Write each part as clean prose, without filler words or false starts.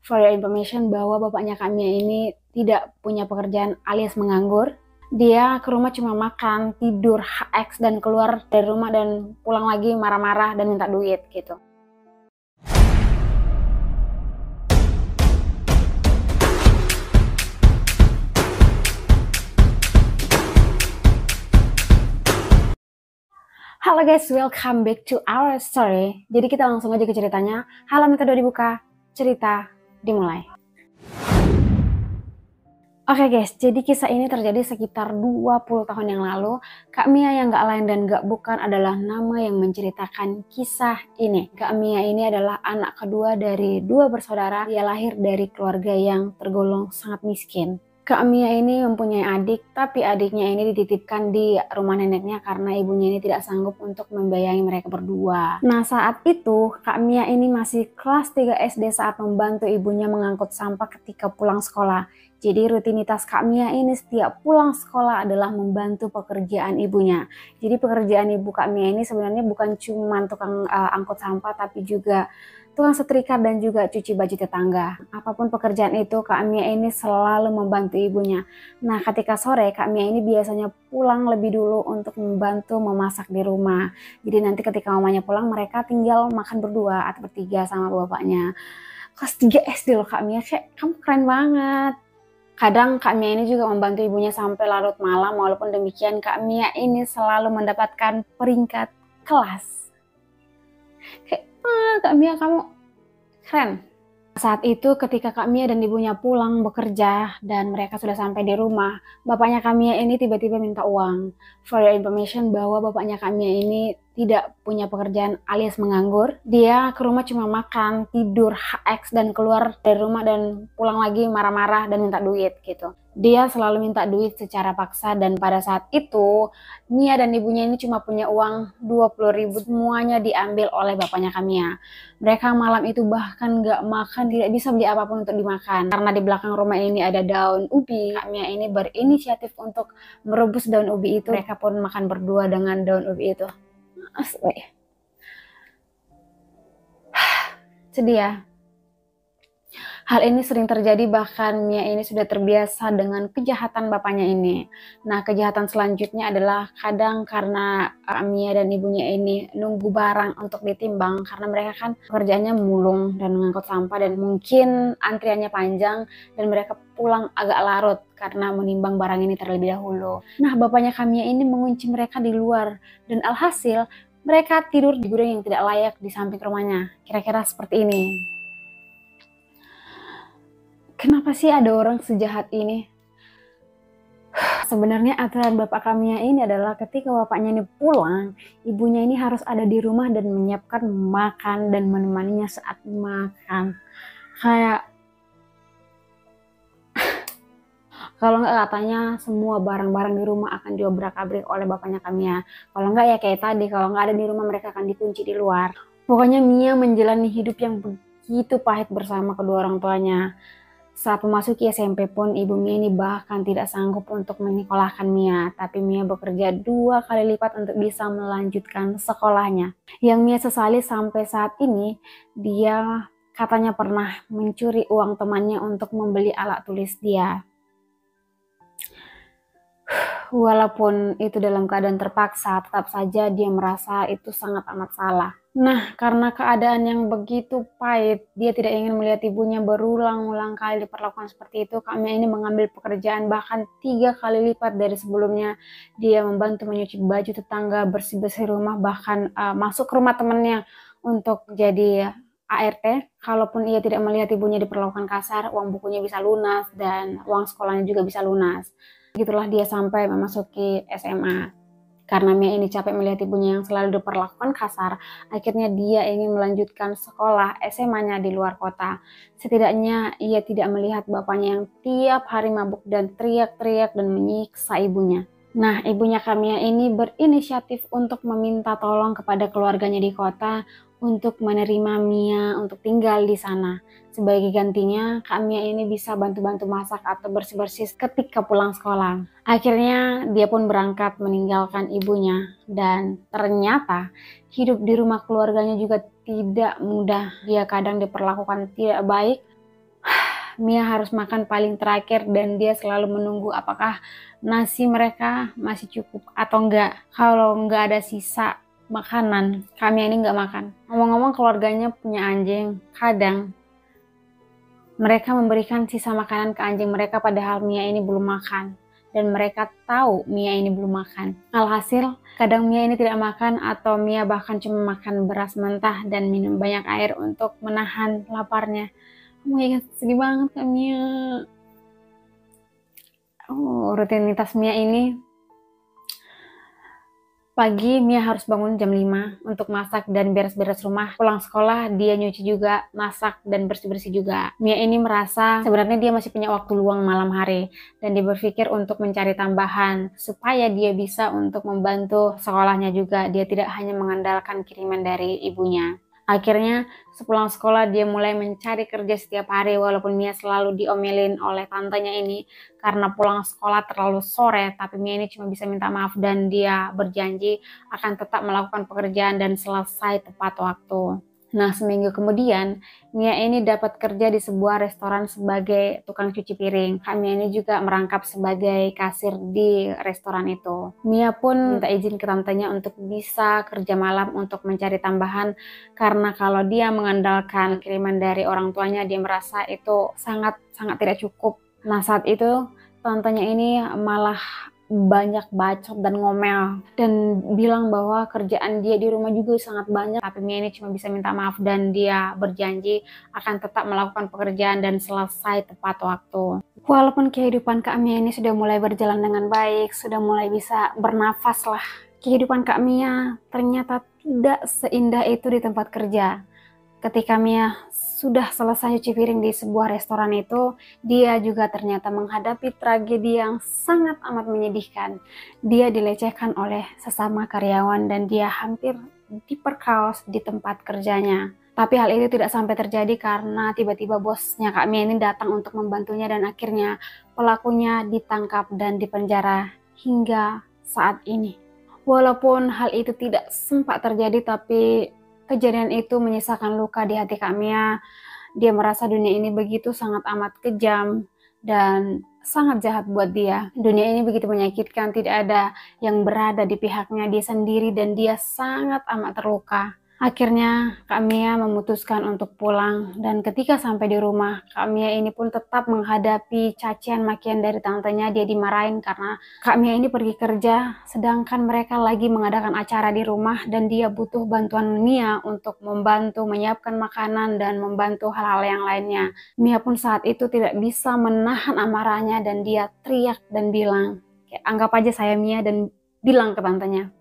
For your information bahwa bapaknya Kak Mia ini tidak punya pekerjaan alias menganggur. Dia ke rumah cuma makan, tidur, HX, dan keluar dari rumah dan pulang lagi marah-marah dan minta duit gitu. Halo guys, welcome back to our story. Jadi kita langsung aja ke ceritanya. Halaman kedua dibuka, cerita dimulai. Oke guys, jadi kisah ini terjadi sekitar 20 tahun yang lalu. Kak Mia yang gak lain dan gak bukan adalah nama yang menceritakan kisah ini. Kak Mia ini adalah anak kedua dari dua bersaudara. Dia lahir dari keluarga yang tergolong sangat miskin. Kak Mia ini mempunyai adik, tapi adiknya ini dititipkan di rumah neneknya karena ibunya ini tidak sanggup untuk membiayai mereka berdua. Nah saat itu Kak Mia ini masih kelas 3 SD saat membantu ibunya mengangkut sampah ketika pulang sekolah. Jadi rutinitas Kak Mia ini setiap pulang sekolah adalah membantu pekerjaan ibunya. Jadi pekerjaan ibu Kak Mia ini sebenarnya bukan cuma tukang angkut sampah, tapi juga tukang setrika dan juga cuci baju tetangga. Apapun pekerjaan itu, Kak Mia ini selalu membantu ibunya. Nah, ketika sore, Kak Mia ini biasanya pulang lebih dulu untuk membantu memasak di rumah. Jadi nanti ketika mamanya pulang, mereka tinggal makan berdua atau bertiga sama bapaknya. Kelas 3 SD loh Kak Mia, kayak kamu keren banget. Kadang Kak Mia ini juga membantu ibunya sampai larut malam, walaupun demikian Kak Mia ini selalu mendapatkan peringkat kelas. Kayak, Kak Mia kamu keren. Saat itu ketika Kak Mia dan ibunya pulang bekerja dan mereka sudah sampai di rumah, bapaknya Kak Mia ini tiba-tiba minta uang. For your information bahwa bapaknya Kak Mia ini tidak punya pekerjaan alias menganggur. Dia ke rumah cuma makan, tidur, HX, dan keluar dari rumah dan pulang lagi marah-marah dan minta duit gitu. Dia selalu minta duit secara paksa dan pada saat itu Mia dan ibunya ini cuma punya uang 20.000, semuanya diambil oleh bapaknya Kak Mia. Mereka malam itu bahkan gak makan, tidak bisa beli apapun untuk dimakan. Karena di belakang rumah ini ada daun ubi, Kak Mia ini berinisiatif untuk merebus daun ubi itu. Mereka pun makan berdua dengan daun ubi itu. Sedih ya. Hal ini sering terjadi, bahkan Mia ini sudah terbiasa dengan kejahatan bapaknya ini. Nah, kejahatan selanjutnya adalah kadang karena Mia dan ibunya ini nunggu barang untuk ditimbang karena mereka kan pekerjaannya mulung dan mengangkut sampah dan mungkin antriannya panjang dan mereka pulang agak larut karena menimbang barang ini terlebih dahulu. Nah, bapaknya Mia ini mengunci mereka di luar dan alhasil mereka tidur di gudang yang tidak layak di samping rumahnya. Kira-kira seperti ini. Kenapa sih ada orang sejahat ini? Sebenarnya aturan bapak Mia ini adalah ketika bapaknya ini pulang, ibunya ini harus ada di rumah dan menyiapkan makan dan menemaninya saat makan. Kayak kalau nggak katanya semua barang-barang di rumah akan diobrak-abrik oleh bapaknya Mia. Kalau nggak ya kayak tadi, kalau nggak ada di rumah mereka akan dikunci di luar. Pokoknya Mia menjalani hidup yang begitu pahit bersama kedua orang tuanya. Saat memasuki SMP pun ibu Mia ini bahkan tidak sanggup untuk menyekolahkan Mia, tapi Mia bekerja 2 kali lipat untuk bisa melanjutkan sekolahnya. Yang Mia sesali sampai saat ini, dia katanya pernah mencuri uang temannya untuk membeli alat tulis dia. Walaupun itu dalam keadaan terpaksa, tetap saja dia merasa itu sangat amat salah. Nah, karena keadaan yang begitu pahit, dia tidak ingin melihat ibunya berulang-ulang kali diperlakukan seperti itu. Kak Mia ini mengambil pekerjaan bahkan 3 kali lipat dari sebelumnya. Dia membantu menyuci baju tetangga, bersih-bersih rumah, bahkan masuk ke rumah temannya untuk jadi ART. Kalaupun ia tidak melihat ibunya diperlakukan kasar, uang bukunya bisa lunas dan uang sekolahnya juga bisa lunas. Begitulah dia sampai memasuki SMA. Karena Mia ini capek melihat ibunya yang selalu diperlakukan kasar, akhirnya dia ingin melanjutkan sekolah SMA-nya di luar kota. Setidaknya ia tidak melihat bapaknya yang tiap hari mabuk dan teriak-teriak dan menyiksa ibunya. Nah, ibunya Kak Mia ini berinisiatif untuk meminta tolong kepada keluarganya di kota untuk menerima Mia untuk tinggal di sana. Sebagai gantinya, Kak Mia ini bisa bantu-bantu masak atau bersih-bersih ketika pulang sekolah. Akhirnya dia pun berangkat meninggalkan ibunya dan ternyata hidup di rumah keluarganya juga tidak mudah. Dia kadang diperlakukan tidak baik, Mia harus makan paling terakhir dan dia selalu menunggu apakah nasi mereka masih cukup atau enggak. Kalau enggak ada sisa makanan, Kak Mia ini enggak makan. Ngomong-ngomong, keluarganya punya anjing. Kadang mereka memberikan sisa makanan ke anjing mereka padahal Mia ini belum makan. Dan mereka tahu Mia ini belum makan. Alhasil, kadang Mia ini tidak makan atau Mia bahkan cuma makan beras mentah dan minum banyak air untuk menahan laparnya. Oh my god, sedih banget Kak Mia. Rutinitas Mia ini, pagi Mia harus bangun jam 5 untuk masak dan beres-beres rumah. Pulang sekolah dia nyuci juga, masak dan bersih-bersih juga. Mia ini merasa sebenarnya dia masih punya waktu luang malam hari dan dia berpikir untuk mencari tambahan supaya dia bisa untuk membantu sekolahnya juga. Dia tidak hanya mengandalkan kiriman dari ibunya. Akhirnya sepulang sekolah dia mulai mencari kerja setiap hari walaupun Mia selalu diomelin oleh tantenya ini karena pulang sekolah terlalu sore, tapi Mia ini cuma bisa minta maaf dan dia berjanji akan tetap melakukan pekerjaan dan selesai tepat waktu. Nah, seminggu kemudian Mia ini dapat kerja di sebuah restoran sebagai tukang cuci piring. Kak Mia ini juga merangkap sebagai kasir di restoran itu. Mia pun minta izin ke tantenya untuk bisa kerja malam untuk mencari tambahan karena kalau dia mengandalkan kiriman dari orang tuanya dia merasa itu sangat tidak cukup. Nah, saat itu tantenya ini malah banyak bacot dan ngomel dan bilang bahwa kerjaan dia di rumah juga sangat banyak, tapi Mia ini cuma bisa minta maaf dan dia berjanji akan tetap melakukan pekerjaan dan selesai tepat waktu. Walaupun kehidupan Kak Mia ini sudah mulai berjalan dengan baik, sudah mulai bisa bernafas lah, kehidupan Kak Mia ternyata tidak seindah itu di tempat kerja. Ketika Mia sudah selesai cuci piring di sebuah restoran itu, dia juga ternyata menghadapi tragedi yang sangat amat menyedihkan. Dia dilecehkan oleh sesama karyawan dan dia hampir diperkaos di tempat kerjanya. Tapi hal itu tidak sampai terjadi karena tiba-tiba bosnya Kak Mia ini datang untuk membantunya dan akhirnya pelakunya ditangkap dan dipenjara hingga saat ini. Walaupun hal itu tidak sempat terjadi, tapi kejadian itu menyisakan luka di hati Kak Mia. Dia merasa dunia ini begitu sangat amat kejam dan sangat jahat buat dia. Dunia ini begitu menyakitkan, tidak ada yang berada di pihaknya, dia sendiri dan dia sangat amat terluka. Akhirnya Kak Mia memutuskan untuk pulang dan ketika sampai di rumah, Kak Mia ini pun tetap menghadapi cacian makian dari tantenya. Dia dimarahin karena Kak Mia ini pergi kerja sedangkan mereka lagi mengadakan acara di rumah dan dia butuh bantuan Mia untuk membantu menyiapkan makanan dan membantu hal-hal yang lainnya. Mia pun saat itu tidak bisa menahan amarahnya dan dia teriak dan bilang, anggap aja saya Mia, dan bilang ke tantenya,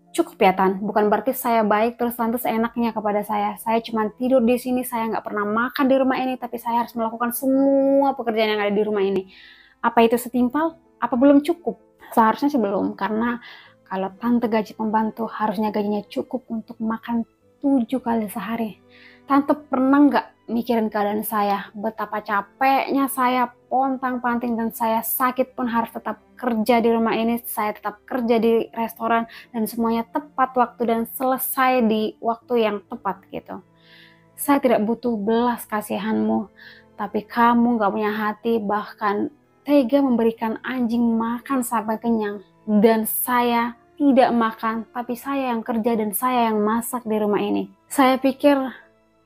cukup ya Tan, bukan berarti saya baik terus Tante seenaknya kepada saya. Saya cuma tidur di sini, saya nggak pernah makan di rumah ini, tapi saya harus melakukan semua pekerjaan yang ada di rumah ini. Apa itu setimpal? Apa belum cukup? Seharusnya sih belum, karena kalau Tante gaji pembantu harusnya gajinya cukup untuk makan 7 kali sehari. Tante pernah nggak mikirin keadaan saya? Betapa capeknya saya pontang-panting dan saya sakit pun harus tetap kerja di rumah ini, saya tetap kerja di restoran dan semuanya tepat waktu dan selesai di waktu yang tepat gitu. Saya tidak butuh belas kasihanmu, tapi kamu gak punya hati, bahkan tega memberikan anjing makan sampai kenyang. Dan saya tidak makan, tapi saya yang kerja dan saya yang masak di rumah ini. Saya pikir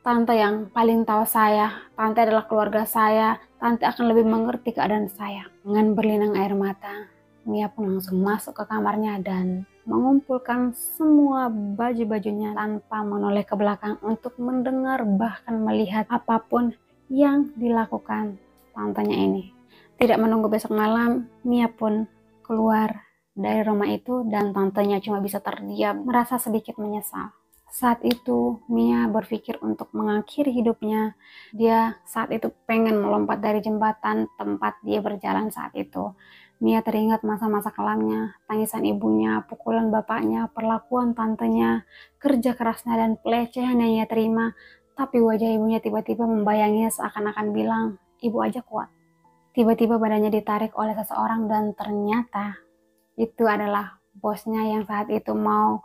Tante yang paling tahu saya, Tante adalah keluarga saya, Tante akan lebih mengerti keadaan saya. Dengan berlinang air mata, Mia pun langsung masuk ke kamarnya dan mengumpulkan semua baju-bajunya tanpa menoleh ke belakang untuk mendengar bahkan melihat apapun yang dilakukan tantenya ini. Tidak menunggu besok malam, Mia pun keluar dari rumah itu dan tantenya cuma bisa terdiam, merasa sedikit menyesal. Saat itu Mia berpikir untuk mengakhiri hidupnya. Dia saat itu pengen melompat dari jembatan tempat dia berjalan saat itu. Mia teringat masa-masa kelamnya, tangisan ibunya, pukulan bapaknya, perlakuan tantenya, kerja kerasnya dan pelecehan yang ia terima. Tapi wajah ibunya tiba-tiba membayanginya seakan-akan bilang, ibu aja kuat. Tiba-tiba badannya ditarik oleh seseorang dan ternyata itu adalah bosnya yang saat itu mau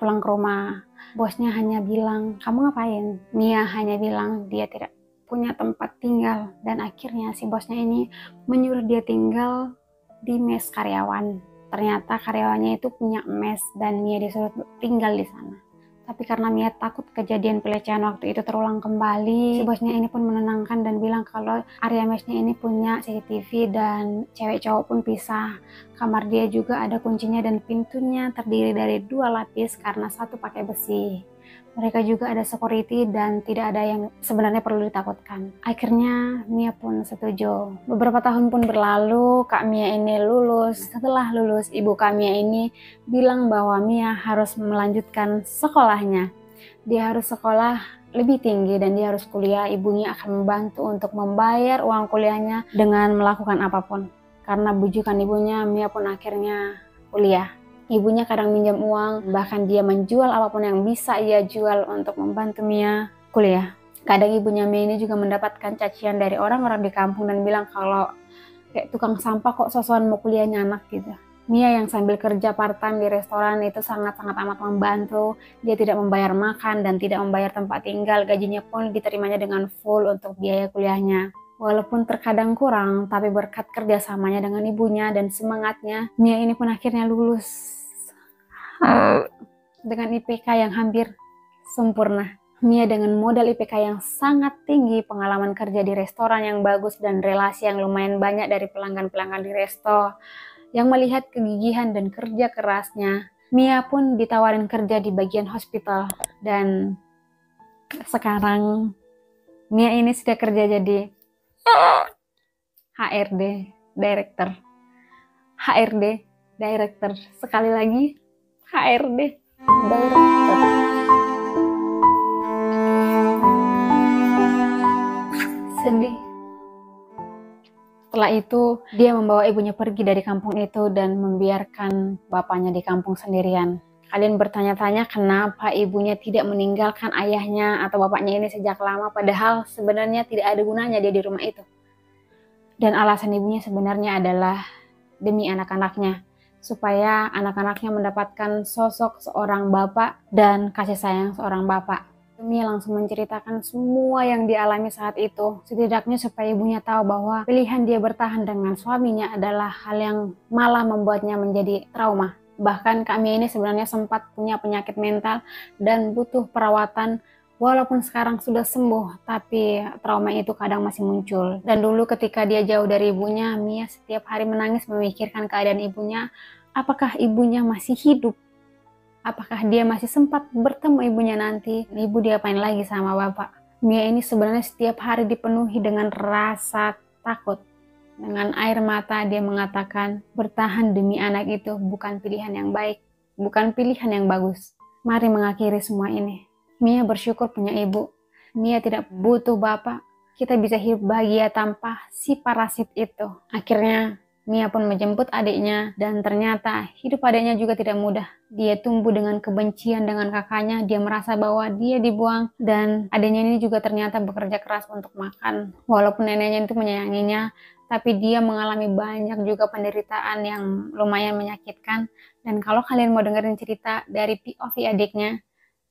pulang ke rumah. Bosnya hanya bilang, kamu ngapain? Mia hanya bilang dia tidak punya tempat tinggal, dan akhirnya si bosnya ini menyuruh dia tinggal di mes karyawan. Ternyata karyawannya itu punya mes dan Mia disuruh tinggal di sana. Tapi karena Mia takut kejadian pelecehan waktu itu terulang kembali, si bosnya ini pun menenangkan dan bilang kalau area mesnya ini punya CCTV dan cewek cowok pun pisah. Kamar dia juga ada kuncinya dan pintunya terdiri dari 2 lapis karena satu pakai besi. Mereka juga ada security dan tidak ada yang sebenarnya perlu ditakutkan. Akhirnya Mia pun setuju. Beberapa tahun pun berlalu, Kak Mia ini lulus. Setelah lulus, ibu Kak Mia ini bilang bahwa Mia harus melanjutkan sekolahnya. Dia harus sekolah lebih tinggi dan dia harus kuliah. Ibunya akan membantu untuk membayar uang kuliahnya dengan melakukan apapun. Karena bujukan ibunya, Mia pun akhirnya kuliah. Ibunya kadang minjam uang, bahkan dia menjual apapun yang bisa ia jual untuk membantu Mia kuliah. Kadang ibunya Mia ini juga mendapatkan cacian dari orang-orang di kampung dan bilang kalau kayak tukang sampah kok sosokan mau kuliahnya anak gitu. Mia yang sambil kerja part-time di restoran itu sangat-sangat amat membantu. Dia tidak membayar makan dan tidak membayar tempat tinggal, gajinya pun diterimanya dengan full untuk biaya kuliahnya. Walaupun terkadang kurang, tapi berkat kerjasamanya dengan ibunya dan semangatnya, Mia ini pun akhirnya lulus dengan IPK yang hampir sempurna. Mia dengan modal IPK yang sangat tinggi, pengalaman kerja di restoran yang bagus, dan relasi yang lumayan banyak dari pelanggan-pelanggan di resto yang melihat kegigihan dan kerja kerasnya, Mia pun ditawarin kerja di bagian hospital. Dan sekarang Mia ini sudah kerja jadi HRD Director. HRD Director. Sekali lagi, HRD Director. Sedih. Setelah itu, dia membawa ibunya pergi dari kampung itu dan membiarkan bapaknya di kampung sendirian. Kalian bertanya-tanya kenapa ibunya tidak meninggalkan ayahnya atau bapaknya ini sejak lama, padahal sebenarnya tidak ada gunanya dia di rumah itu. Dan alasan ibunya sebenarnya adalah demi anak-anaknya, supaya anak-anaknya mendapatkan sosok seorang bapak dan kasih sayang seorang bapak. Mia langsung menceritakan semua yang dialami saat itu, setidaknya supaya ibunya tahu bahwa pilihan dia bertahan dengan suaminya adalah hal yang malah membuatnya menjadi trauma. Bahkan Kak Mia ini sebenarnya sempat punya penyakit mental dan butuh perawatan. Walaupun sekarang sudah sembuh, tapi trauma itu kadang masih muncul. Dan dulu ketika dia jauh dari ibunya, Mia setiap hari menangis memikirkan keadaan ibunya. Apakah ibunya masih hidup? Apakah dia masih sempat bertemu ibunya nanti? Ibu diapain lagi sama bapak? Mia ini sebenarnya setiap hari dipenuhi dengan rasa takut. Dengan air mata dia mengatakan, bertahan demi anak itu bukan pilihan yang baik, bukan pilihan yang bagus. Mari mengakhiri semua ini. Mia bersyukur punya ibu. Mia tidak butuh bapak. Kita bisa hidup bahagia tanpa si parasit itu. Akhirnya Mia pun menjemput adiknya dan ternyata hidup adiknya juga tidak mudah. Dia tumbuh dengan kebencian dengan kakaknya. Dia merasa bahwa dia dibuang dan adiknya ini juga ternyata bekerja keras untuk makan. Walaupun neneknya itu menyayanginya, tapi dia mengalami banyak juga penderitaan yang lumayan menyakitkan. Dan kalau kalian mau dengerin cerita dari POV adiknya,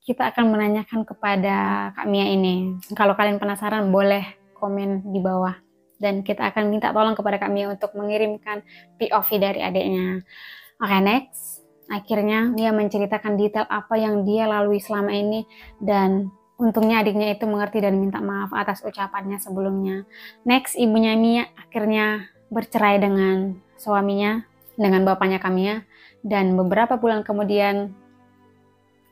kita akan menanyakan kepada Kak Mia ini. Kalau kalian penasaran boleh komen di bawah. Dan kita akan minta tolong kepada Kak Mia untuk mengirimkan POV dari adiknya. Oke, next. Akhirnya Mia menceritakan detail apa yang dia lalui selama ini. Dan untungnya adiknya itu mengerti dan minta maaf atas ucapannya sebelumnya. Next, ibunya Mia akhirnya bercerai dengan suaminya, dengan bapaknya Kak Mia. Dan beberapa bulan kemudian,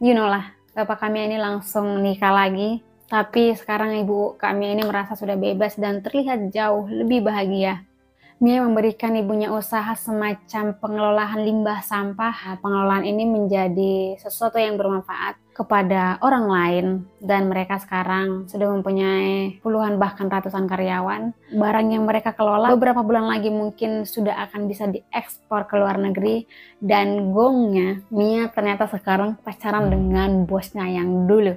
you know lah, bapak Kak Mia ini langsung nikah lagi. Tapi sekarang ibu Kak Mia ini merasa sudah bebas dan terlihat jauh lebih bahagia. Mia memberikan ibunya usaha semacam pengelolaan limbah sampah. Pengelolaan ini menjadi sesuatu yang bermanfaat kepada orang lain. Dan mereka sekarang sudah mempunyai puluhan bahkan ratusan karyawan. Barang yang mereka kelola beberapa bulan lagi mungkin sudah akan bisa diekspor ke luar negeri. Dan gongnya, Mia ternyata sekarang pacaran dengan bosnya yang dulu.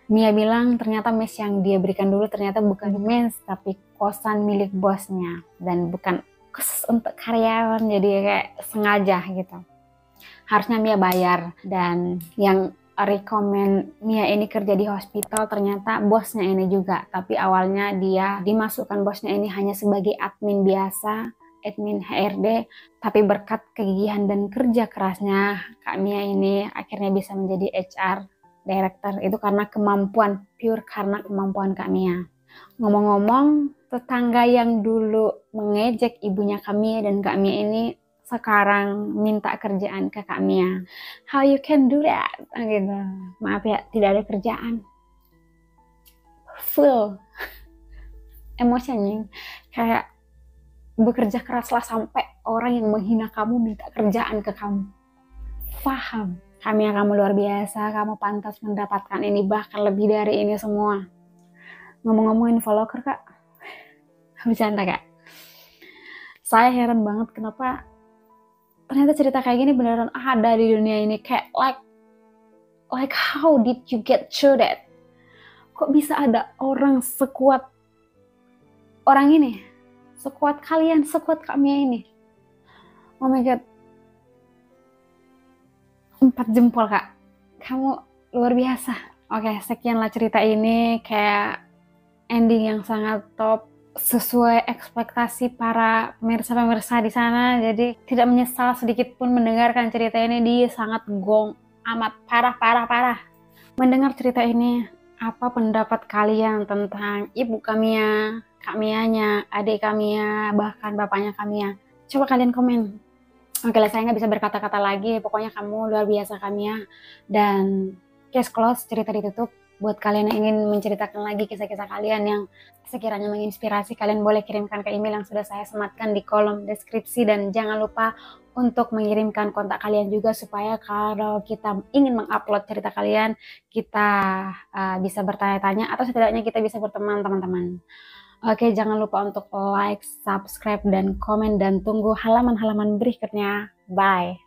Mia bilang ternyata mes yang dia berikan dulu ternyata bukan mes tapi kosan milik bosnya dan bukan khusus untuk karyawan, jadi kayak sengaja gitu. Harusnya Mia bayar, dan yang rekomen Mia ini kerja di hospital, ternyata bosnya ini juga. Tapi awalnya dia dimasukkan bosnya ini hanya sebagai admin biasa, admin HRD. Tapi berkat kegigihan dan kerja kerasnya, Kak Mia ini akhirnya bisa menjadi HR Director. Itu karena kemampuan, pure karena kemampuan Kak Mia. Ngomong-ngomong, tetangga yang dulu mengejek ibunya Kak Mia dan Kak Mia ini sekarang minta kerjaan ke Kak Mia. How you can do that? Gitu. Maaf ya, tidak ada kerjaan. Full emosinya kayak bekerja keraslah sampai orang yang menghina kamu minta kerjaan ke kamu. Paham? Kak Mia, kamu luar biasa, kamu pantas mendapatkan ini, bahkan lebih dari ini semua. Ngomong-ngomongin vlogger Kak, bercanda Kak. Saya heran banget kenapa ternyata cerita kayak gini beneran ada di dunia ini. Kayak like how did you get through that? Kok bisa ada orang sekuat orang ini, sekuat kalian, sekuat Kak Mia ini? Oh my god, 4 jempol Kak, kamu luar biasa. Oke, sekianlah cerita ini, kayak ending yang sangat top, sesuai ekspektasi para pemirsa-pemirsa di sana. Jadi tidak menyesal sedikit pun mendengarkan cerita ini. Dia sangat gong amat parah. Mendengar cerita ini, apa pendapat kalian tentang ibu Kak Mia, Kak Mianya, adik Kak Mia, bahkan bapaknya Kak Mia? Coba kalian komen. Oke lah, saya nggak bisa berkata-kata lagi. Pokoknya kamu luar biasa Kak Mia. Dan case close, cerita ditutup. Buat kalian yang ingin menceritakan lagi kisah-kisah kalian yang sekiranya menginspirasi, kalian boleh kirimkan ke email yang sudah saya sematkan di kolom deskripsi. Dan jangan lupa untuk mengirimkan kontak kalian juga, supaya kalau kita ingin mengupload cerita kalian, kita bisa bertanya-tanya, atau setidaknya kita bisa berteman teman-teman. Oke, jangan lupa untuk like, subscribe, dan komen, dan tunggu halaman-halaman berikutnya. Bye!